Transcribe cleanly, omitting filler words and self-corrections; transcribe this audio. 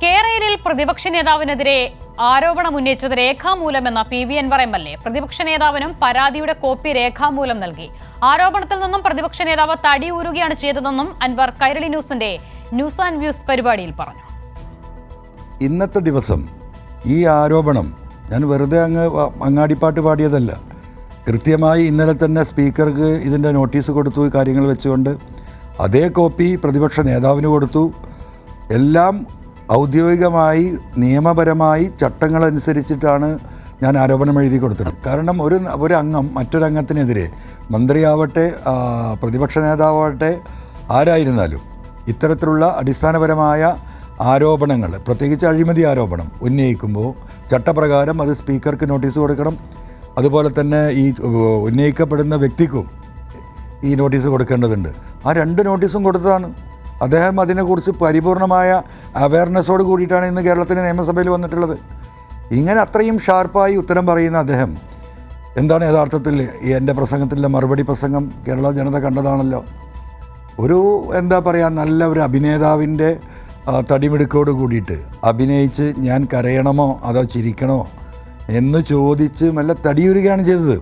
കേരളയിൽ പ്രതിപക്ഷ നേതാവിനെതിരെ ആരോപണം ഉന്നയിച്ചത് രേഖാമൂലമെന്ന PV അൻവർ MLA പ്രതിപക്ഷ നേതാവിനും പരാതിയുടെ കോപ്പി രേഖാമൂലം നൽകി. ആരോപണത്തിൽ നിന്നും പ്രതിപക്ഷ നേതാവ് തടിയൂരുകയാണ് ചെയ്തതെന്നും അൻവർ കൈരളി ന്യൂസിന്റെ ന്യൂസ് ആൻഡ് വ്യൂസ് പരിപാടിയിൽ പറഞ്ഞു. ഇന്നത്തെ ദിവസം ഈ ആരോപണം ഞാൻ വെറുതെ അങ്ങാടിപ്പാട്ട് പാടിയതല്ല. കൃത്യമായി ഇന്നലെ തന്നെ സ്പീക്കർക്ക് ഇതിൻ്റെ നോട്ടീസ് കൊടുത്തു. ഈ കാര്യങ്ങൾ വെച്ചുകൊണ്ട് അതേ കോപ്പി പ്രതിപക്ഷ നേതാവിന് കൊടുത്തു. എല്ലാം ഔദ്യോഗികമായി നിയമപരമായി ചട്ടങ്ങളനുസരിച്ചിട്ടാണ് ഞാൻ ആരോപണം എഴുതി കൊടുത്തത്. കാരണം ഒരു അംഗം മറ്റൊരംഗത്തിനെതിരെ, മന്ത്രിയാവട്ടെ പ്രതിപക്ഷ നേതാവട്ടെ ആരായിരുന്നാലും ഇത്തരത്തിലുള്ള അടിസ്ഥാനപരമായ ആരോപണങ്ങൾ, പ്രത്യേകിച്ച് അഴിമതി ആരോപണം ഉന്നയിക്കുമ്പോൾ ചട്ടപ്രകാരം അത് സ്പീക്കർക്ക് നോട്ടീസ് കൊടുക്കണം. അതുപോലെ തന്നെ ഈ ഉന്നയിക്കപ്പെടുന്ന വ്യക്തിക്കും ഈ നോട്ടീസ് കൊടുക്കേണ്ടതുണ്ട്. ആ 2 നോട്ടീസും കൊടുത്തതാണ്. അദ്ദേഹം അതിനെക്കുറിച്ച് പരിപൂർണമായ അവയർനെസ്സോട് കൂടിയിട്ടാണ് ഇന്ന് കേരളത്തിൻ്റെ നിയമസഭയിൽ വന്നിട്ടുള്ളത്. ഇങ്ങനെ അത്രയും ഷാർപ്പായി ഉത്തരം പറയുന്ന അദ്ദേഹം എന്താണ് യഥാർത്ഥത്തിൽ എൻ്റെ പ്രസംഗത്തിൻ്റെ മറുപടി പ്രസംഗം കേരള ജനത കണ്ടതാണല്ലോ. എന്താ പറയുക, നല്ല ഒരു അഭിനേതാവിൻ്റെ തടിമിടുക്കോട് കൂടിയിട്ട് അഭിനയിച്ച് ഞാൻ കരയണമോ അതോ ചിരിക്കണോ എന്ന് ചോദിച്ച് മെല്ലെ തടിയുരുകയാണ് ചെയ്തത്.